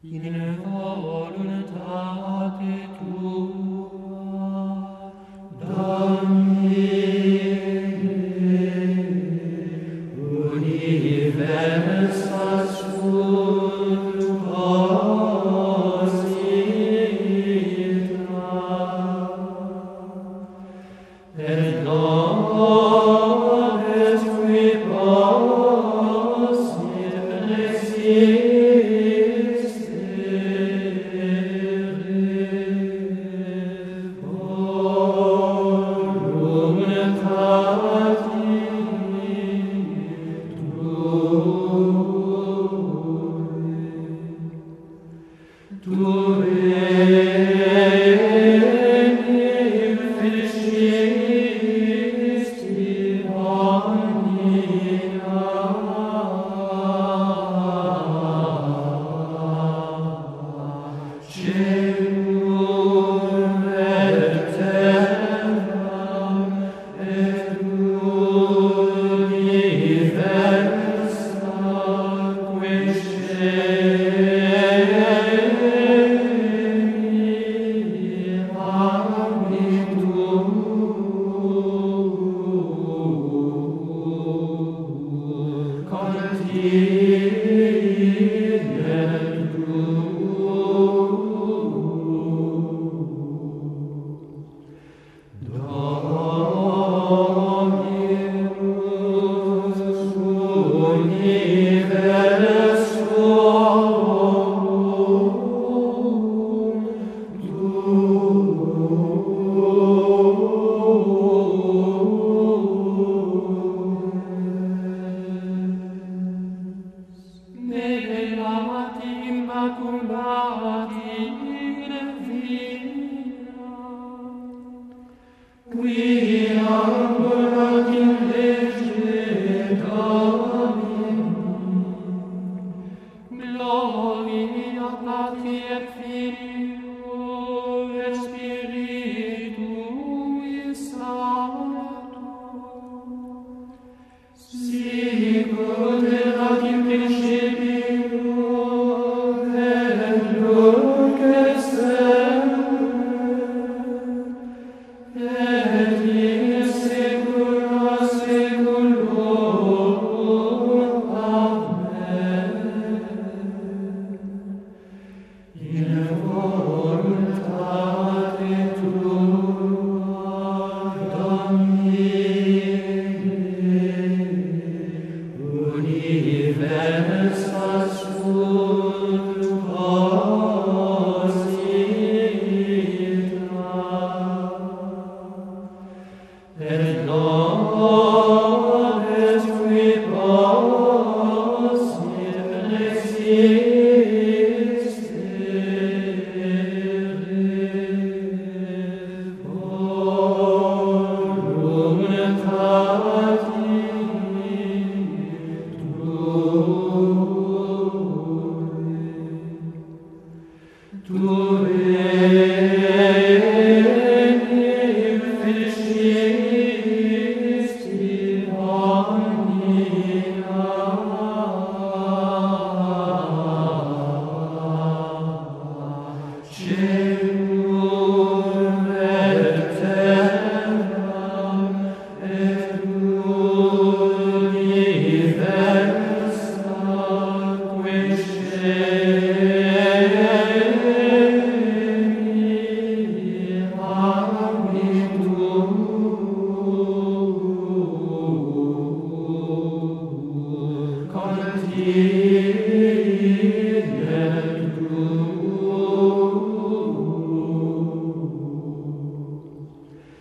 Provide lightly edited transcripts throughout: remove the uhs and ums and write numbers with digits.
in voluntate tua, Domine, universa sunt posita, et nobis qui possit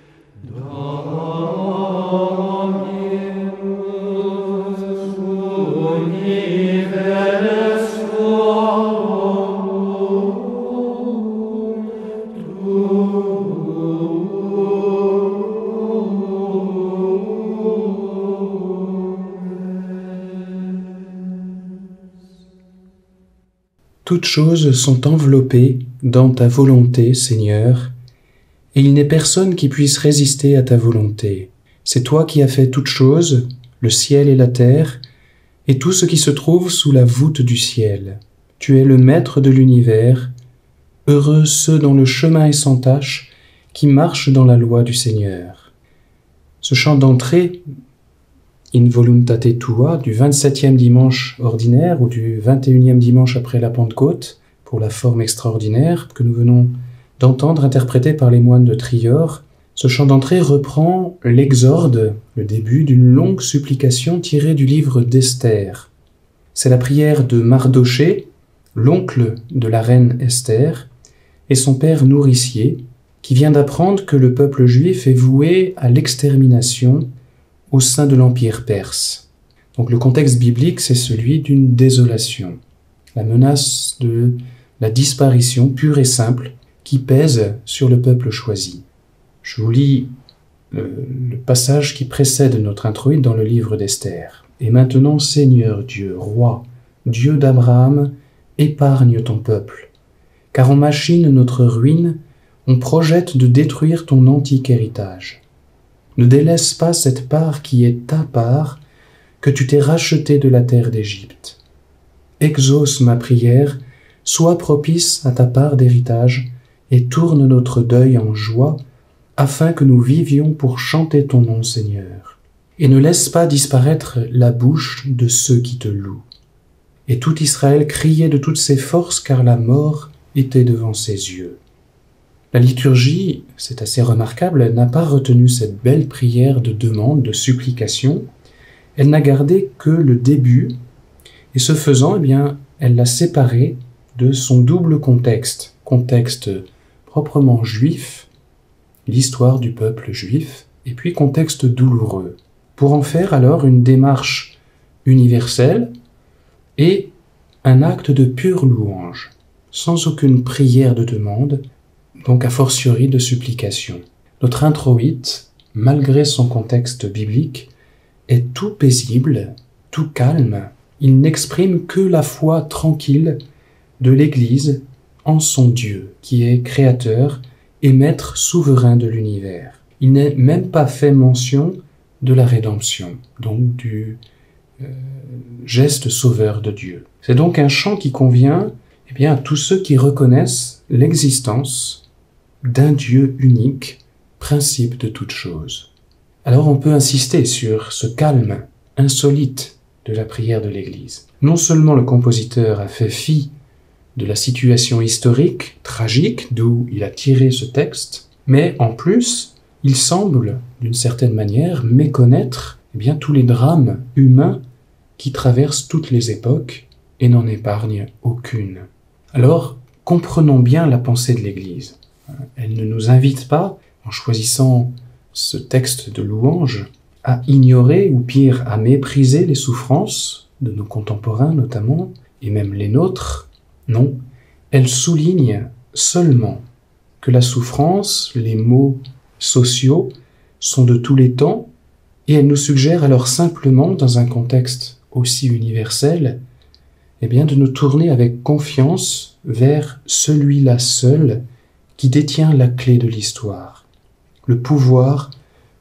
Toutes choses sont enveloppées dans ta volonté, Seigneur, et il n'est personne qui puisse résister à ta volonté. C'est toi qui as fait toutes choses, le ciel et la terre, et tout ce qui se trouve sous la voûte du ciel. Tu es le maître de l'univers. Heureux ceux dont le chemin est sans tache, qui marchent dans la loi du Seigneur. Ce chant d'entrée, In voluntate tua, du 27e dimanche ordinaire ou du 21e dimanche après la Pentecôte, pour la forme extraordinaire que nous venons d'entendre interprété par les moines de Trior, ce chant d'entrée reprend l'exorde, le début d'une longue supplication tirée du livre d'Esther. C'est la prière de Mardoché, l'oncle de la reine Esther, et son père nourricier, qui vient d'apprendre que le peuple juif est voué à l'extermination au sein de l'Empire perse. Donc le contexte biblique, c'est celui d'une désolation, la menace de la disparition pure et simple qui pèse sur le peuple choisi. Je vous lis le passage qui précède notre introïte dans le livre d'Esther. « Et maintenant, Seigneur Dieu, Roi, Dieu d'Abraham, épargne ton peuple, car on machine notre ruine, on projette de détruire ton antique héritage. Ne délaisse pas cette part qui est ta part, que tu t'es racheté de la terre d'Égypte. Exauce ma prière, sois propice à ta part d'héritage, et tourne notre deuil en joie, afin que nous vivions pour chanter ton nom, Seigneur. Et ne laisse pas disparaître la bouche de ceux qui te louent. » Et tout Israël criait de toutes ses forces, car la mort était devant ses yeux. La liturgie, c'est assez remarquable, n'a pas retenu cette belle prière de demande, de supplication. Elle n'a gardé que le début, et ce faisant, eh bien, elle l'a séparé de son double contexte, contexte proprement juif, l'histoire du peuple juif, et puis contexte douloureux, pour en faire alors une démarche universelle et un acte de pure louange, sans aucune prière de demande, donc a fortiori de supplication. Notre introïte, malgré son contexte biblique, est tout paisible, tout calme. Il n'exprime que la foi tranquille de l'Église en son Dieu, qui est créateur et maître souverain de l'univers. Il n'est même pas fait mention de la rédemption, donc du geste sauveur de Dieu. C'est donc un chant qui convient à tous ceux qui reconnaissent l'existence d'un Dieu unique, principe de toute chose. Alors on peut insister sur ce calme insolite de la prière de l'Église. Non seulement le compositeur a fait fi de la situation historique, tragique, d'où il a tiré ce texte, mais en plus, il semble, d'une certaine manière, méconnaître tous les drames humains qui traversent toutes les époques et n'en épargnent aucune. Alors, comprenons bien la pensée de l'Église. Elle ne nous invite pas, en choisissant ce texte de louange, à ignorer ou pire à mépriser les souffrances de nos contemporains notamment, et même les nôtres. Non, elle souligne seulement que la souffrance, les maux sociaux sont de tous les temps, et elle nous suggère alors simplement, dans un contexte aussi universel, de nous tourner avec confiance vers celui-là seul qui détient la clé de l'histoire, le pouvoir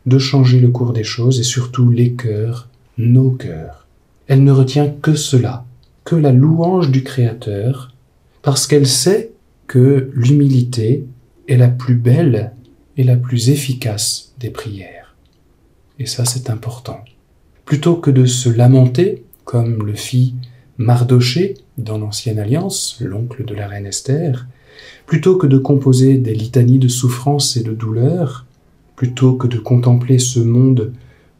de changer le cours des choses et surtout les cœurs, nos cœurs. Elle ne retient que cela, que la louange du Créateur, parce qu'elle sait que l'humilité est la plus belle et la plus efficace des prières. Et ça, c'est important. Plutôt que de se lamenter, comme le fit Mardoché dans l'Ancienne Alliance, l'oncle de la reine Esther, plutôt que de composer des litanies de souffrance et de douleur, plutôt que de contempler ce monde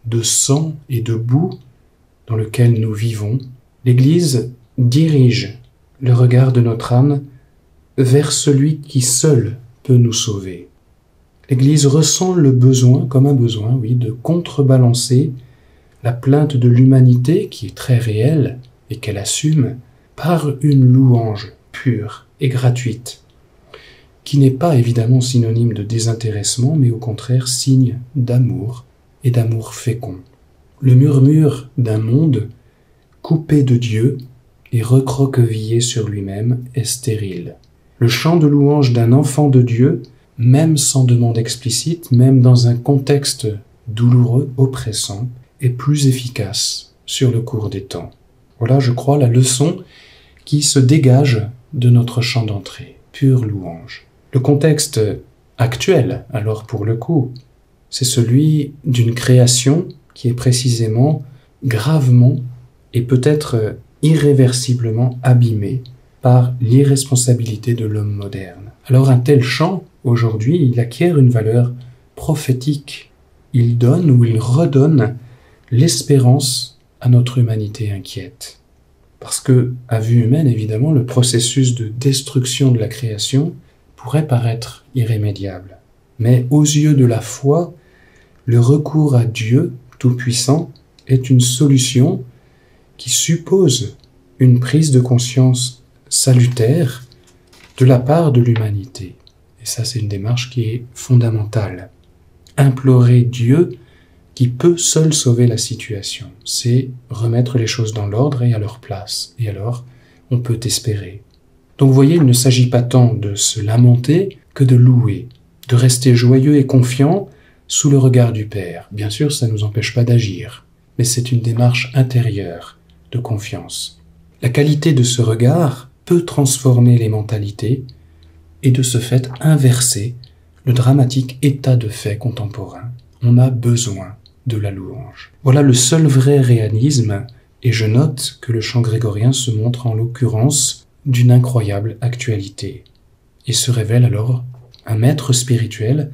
de sang et de boue dans lequel nous vivons, l'Église dirige le regard de notre âme vers celui qui seul peut nous sauver. L'Église ressent le besoin, comme un besoin, oui, de contrebalancer la plainte de l'humanité, qui est très réelle et qu'elle assume, par une louange pure et gratuite, qui n'est pas évidemment synonyme de désintéressement, mais au contraire signe d'amour et d'amour fécond. Le murmure d'un monde coupé de Dieu et recroquevillé sur lui-même est stérile. Le chant de louange d'un enfant de Dieu, même sans demande explicite, même dans un contexte douloureux, oppressant, est plus efficace sur le cours des temps. Voilà, je crois, la leçon qui se dégage de notre chant d'entrée, pure louange. Le contexte actuel, alors pour le coup, c'est celui d'une création qui est précisément gravement et peut-être irréversiblement abîmée par l'irresponsabilité de l'homme moderne. Alors un tel chant, aujourd'hui, il acquiert une valeur prophétique. Il donne ou il redonne l'espérance à notre humanité inquiète. Parce que, à vue humaine, évidemment, le processus de destruction de la création pourrait paraître irrémédiable. Mais aux yeux de la foi, le recours à Dieu Tout-Puissant est une solution qui suppose une prise de conscience salutaire de la part de l'humanité. Et ça, c'est une démarche qui est fondamentale. Implorer Dieu qui peut seul sauver la situation. C'est remettre les choses dans l'ordre et à leur place. Et alors, on peut espérer. Donc vous voyez, il ne s'agit pas tant de se lamenter que de louer, de rester joyeux et confiant sous le regard du Père. Bien sûr, ça ne nous empêche pas d'agir, mais c'est une démarche intérieure de confiance. La qualité de ce regard peut transformer les mentalités et de ce fait inverser le dramatique état de fait contemporain. On a besoin de la louange. Voilà le seul vrai réalisme, et je note que le chant grégorien se montre en l'occurrence d'une incroyable actualité, et se révèle alors un maître spirituel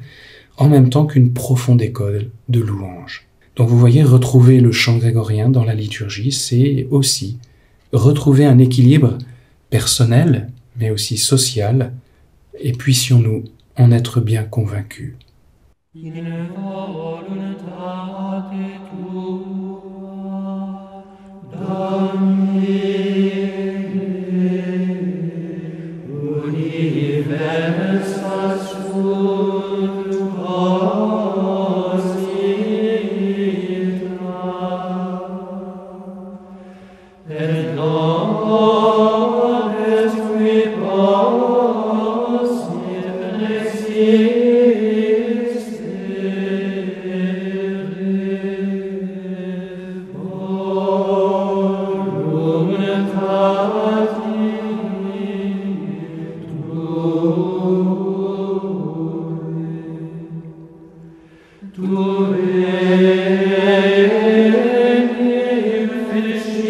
en même temps qu'une profonde école de louange. Donc vous voyez, retrouver le chant grégorien dans la liturgie, c'est aussi retrouver un équilibre personnel, mais aussi social, et puissions-nous en être bien convaincus. In voluntate tua, Domine, universa supposita, et nobis qui possit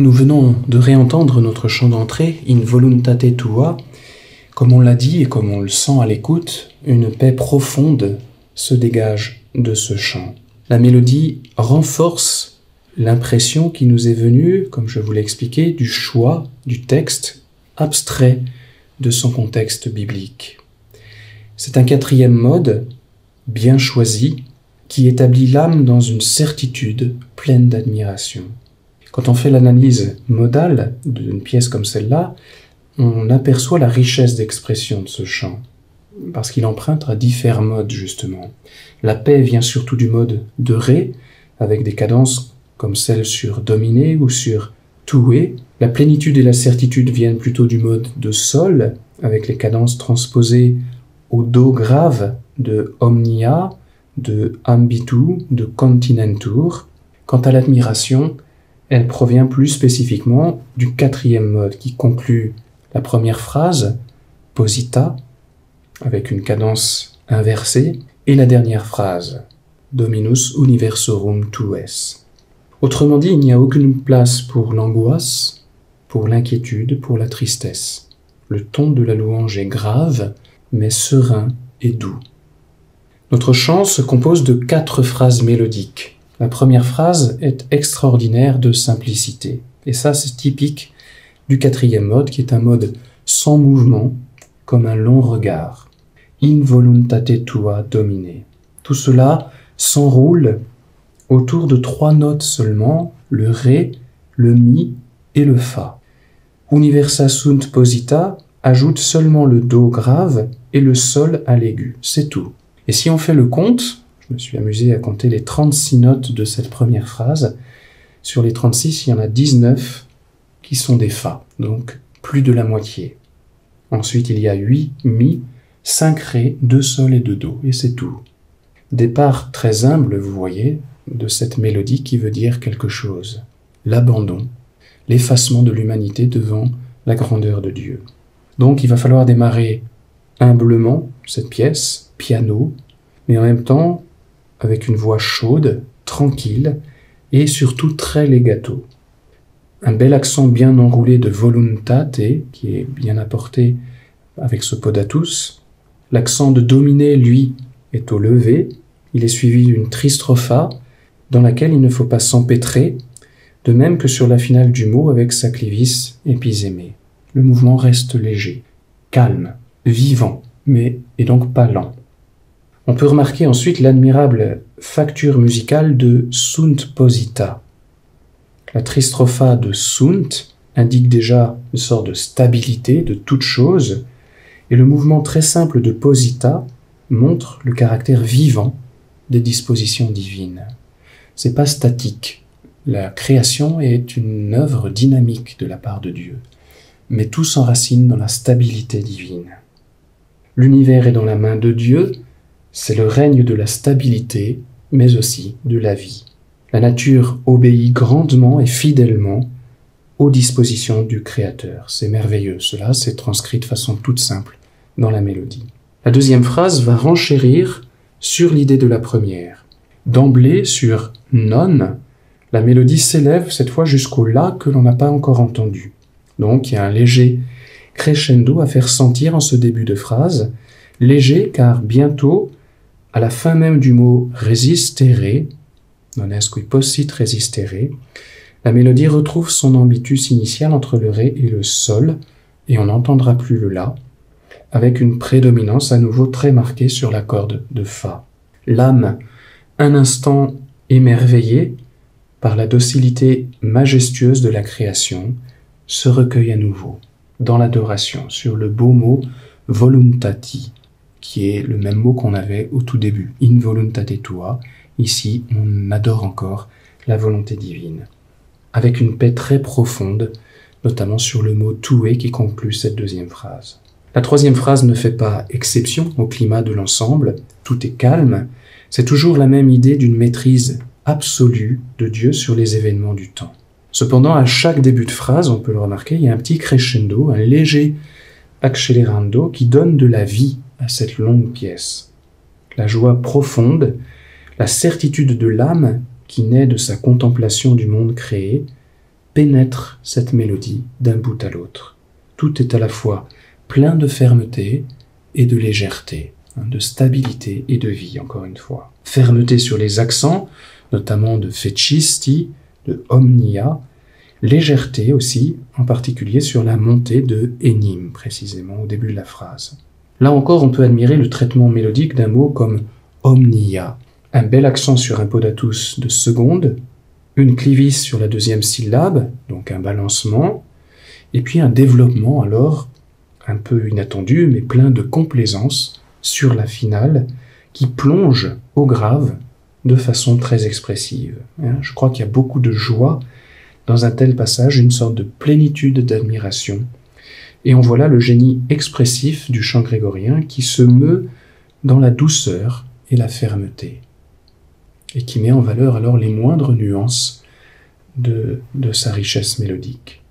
Nous venons de réentendre notre chant d'entrée, In voluntate tua. Comme on l'a dit et comme on le sent à l'écoute, une paix profonde se dégage de ce chant. La mélodie renforce l'impression qui nous est venue, comme je vous l'ai expliqué, du choix du texte abstrait de son contexte biblique. C'est un quatrième mode, bien choisi, qui établit l'âme dans une certitude pleine d'admiration. Quand on fait l'analyse modale d'une pièce comme celle-là, on aperçoit la richesse d'expression de ce chant, parce qu'il emprunte à différents modes justement. La paix vient surtout du mode de Ré, avec des cadences comme celle sur Dominé ou sur Tué. La plénitude et la certitude viennent plutôt du mode de Sol, avec les cadences transposées au Do grave de Omnia, de Ambitu, de Continentur. Quant à l'admiration, elle provient plus spécifiquement du quatrième mode qui conclut la première phrase, Posita, avec une cadence inversée, et la dernière phrase, Dominus universorum tues. Autrement dit, il n'y a aucune place pour l'angoisse, pour l'inquiétude, pour la tristesse. Le ton de la louange est grave, mais serein et doux. Notre chant se compose de 4 phrases mélodiques. La première phrase est extraordinaire de simplicité. Et ça, c'est typique du quatrième mode, qui est un mode sans mouvement, comme un long regard. In voluntate tua domine. Tout cela s'enroule autour de 3 notes seulement, le Ré, le Mi et le Fa. Universa sunt posita ajoute seulement le Do grave et le Sol à l'aigu. C'est tout. Et si on fait le compte, je me suis amusé à compter les 36 notes de cette première phrase. Sur les 36, il y en a 19 qui sont des Fa, donc plus de la moitié. Ensuite, il y a 8 Mi, 5 Ré, 2 Sol et 2 Do, et c'est tout. Départ très humble, vous voyez, de cette mélodie qui veut dire quelque chose. L'abandon, l'effacement de l'humanité devant la grandeur de Dieu. Donc il va falloir démarrer humblement cette pièce, piano, mais en même temps avec une voix chaude, tranquille, et surtout très legato. Un bel accent bien enroulé de voluntate, qui est bien apporté avec ce podatus. L'accent de dominé, lui, est au levé. Il est suivi d'une tristrofa, dans laquelle il ne faut pas s'empêtrer, de même que sur la finale du mot avec sa clivis épisémée. Le mouvement reste léger, calme, vivant, mais et donc pas lent. On peut remarquer ensuite l'admirable facture musicale de Sunt posita. La tristropha de Sunt indique déjà une sorte de stabilité de toute chose, et le mouvement très simple de Posita montre le caractère vivant des dispositions divines. C'est pas statique. La création est une œuvre dynamique de la part de Dieu, mais tout s'enracine dans la stabilité divine. L'univers est dans la main de Dieu, c'est le règne de la stabilité, mais aussi de la vie. La nature obéit grandement et fidèlement aux dispositions du Créateur. C'est merveilleux, cela c'est transcrit de façon toute simple dans la mélodie. La deuxième phrase va renchérir sur l'idée de la première. D'emblée, sur non, la mélodie s'élève cette fois jusqu'au la que l'on n'a pas encore entendu. Donc il y a un léger crescendo à faire sentir en ce début de phrase, léger car bientôt À la fin même du mot resistere, non est qui possit resistere, la mélodie retrouve son ambitus initial entre le ré et le sol, et on n'entendra plus le la, avec une prédominance à nouveau très marquée sur la corde de fa. L'âme, un instant émerveillée par la docilité majestueuse de la création, se recueille à nouveau dans l'adoration sur le beau mot voluntati, qui est le même mot qu'on avait au tout début, in voluntate tua. Ici, on adore encore la volonté divine, avec une paix très profonde, notamment sur le mot tué qui conclut cette deuxième phrase. La troisième phrase ne fait pas exception au climat de l'ensemble, tout est calme, c'est toujours la même idée d'une maîtrise absolue de Dieu sur les événements du temps. Cependant, à chaque début de phrase, on peut le remarquer, il y a un petit crescendo, un léger accelerando qui donne de la vie à cette longue pièce. La joie profonde, la certitude de l'âme qui naît de sa contemplation du monde créé, pénètre cette mélodie d'un bout à l'autre. Tout est à la fois plein de fermeté et de légèreté, de stabilité et de vie, encore une fois. Fermeté sur les accents, notamment de fecisti, de omnia, légèreté aussi, en particulier sur la montée de enim, précisément au début de la phrase. Là encore, on peut admirer le traitement mélodique d'un mot comme omnia, un bel accent sur un podatus de seconde, une clivis sur la deuxième syllabe, donc un balancement, et puis un développement alors un peu inattendu, mais plein de complaisance sur la finale, qui plonge au grave de façon très expressive. Je crois qu'il y a beaucoup de joie dans un tel passage, une sorte de plénitude d'admiration. Et on voit là le génie expressif du chant grégorien qui se meut dans la douceur et la fermeté, et qui met en valeur alors les moindres nuances de sa richesse mélodique.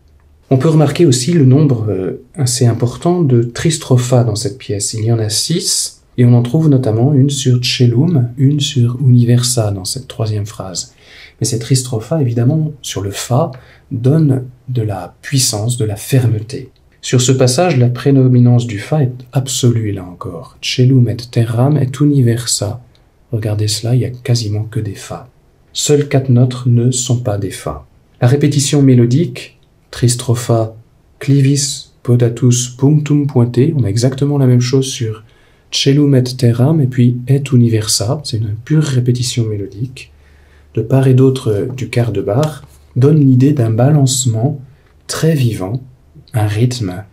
On peut remarquer aussi le nombre assez important de tristrophas dans cette pièce. Il y en a 6, et on en trouve notamment une sur Cellum, une sur Universa dans cette troisième phrase. Mais ces tristrophas, évidemment, sur le fa, donnent de la puissance, de la fermeté. Sur ce passage, la prédominance du fa est absolue, là encore. Cellum et terram et universa. Regardez cela, il n'y a quasiment que des fa. Seules 4 notes ne sont pas des fa. La répétition mélodique, tristrofa, clivis, podatus, punctum pointé, on a exactement la même chose sur Cellum et terram et puis et universa, c'est une pure répétition mélodique. De part et d'autre du quart de barre, donne l'idée d'un balancement très vivant, un rythme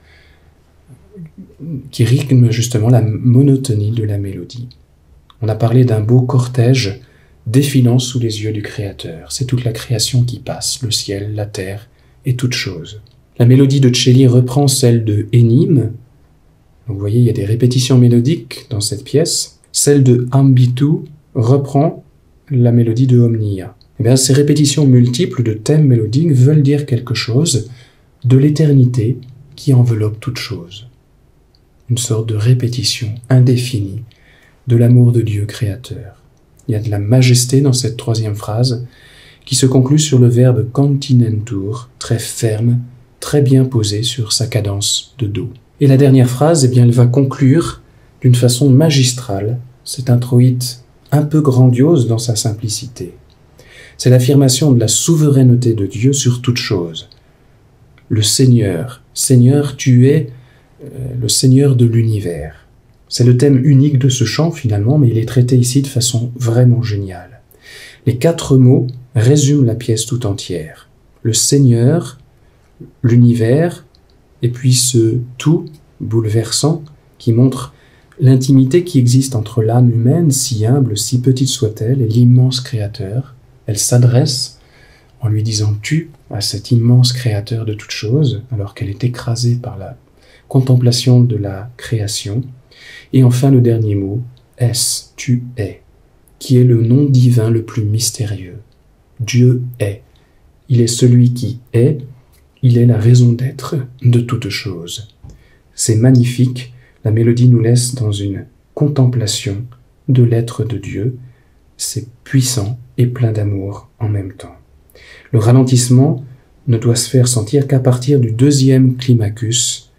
qui rythme justement la monotonie de la mélodie. On a parlé d'un beau cortège défilant sous les yeux du Créateur. C'est toute la création qui passe, le ciel, la terre et toute chose. La mélodie de Celli reprend celle de Enim. Donc vous voyez, il y a des répétitions mélodiques dans cette pièce. Celle de Ambitu reprend la mélodie de Omnia. Et bien, ces répétitions multiples de thèmes mélodiques veulent dire quelque chose de l'éternité qui enveloppe toute chose. Une sorte de répétition indéfinie de l'amour de Dieu créateur. Il y a de la majesté dans cette troisième phrase qui se conclut sur le verbe continentur, très ferme, très bien posé sur sa cadence de do. Et la dernière phrase, eh bien, elle va conclure d'une façon magistrale cet introïte un peu grandiose dans sa simplicité. C'est l'affirmation de la souveraineté de Dieu sur toute chose. Le Seigneur, Seigneur, tu es le Seigneur de l'univers. C'est le thème unique de ce chant finalement, mais il est traité ici de façon vraiment géniale. Les 4 mots résument la pièce tout entière. Le Seigneur, l'univers, et puis ce tout bouleversant qui montre l'intimité qui existe entre l'âme humaine, si humble, si petite soit-elle, et l'immense Créateur. Elle s'adresse en lui disant « tu » à cet immense Créateur de toutes choses, alors qu'elle est écrasée par la contemplation de la création. Et enfin le dernier mot, « es », « tu es », qui est le nom divin le plus mystérieux. Dieu est. Il est celui qui est, il est la raison d'être de toute chose. C'est magnifique, la mélodie nous laisse dans une contemplation de l'être de Dieu. C'est puissant et plein d'amour en même temps. Le ralentissement ne doit se faire sentir qu'à partir du 2e climacus,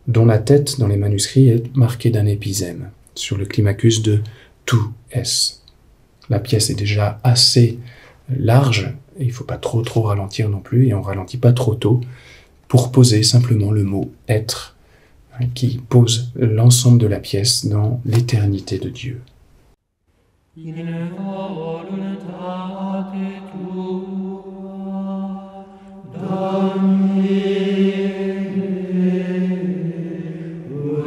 dont la tête dans les manuscrits est marquée d'un épizème, sur le climacus de tout est. La pièce est déjà assez large, et il ne faut pas trop ralentir non plus, et on ne ralentit pas trop tôt, pour poser simplement le mot « être », qui pose l'ensemble de la pièce dans l'éternité de Dieu. In voluntate tua, Domine,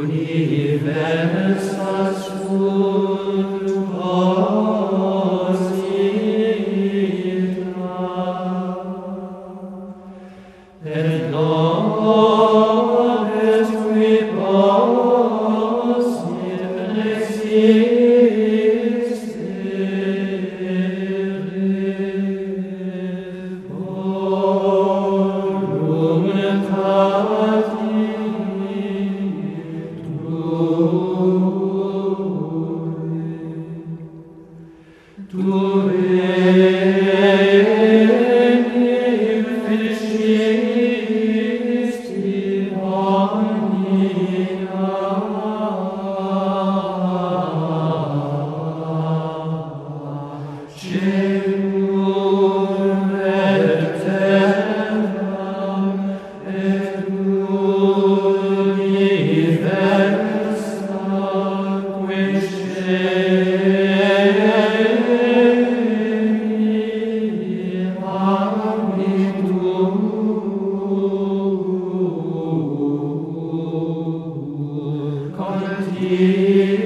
universa supposita, et nobis qui possit Conti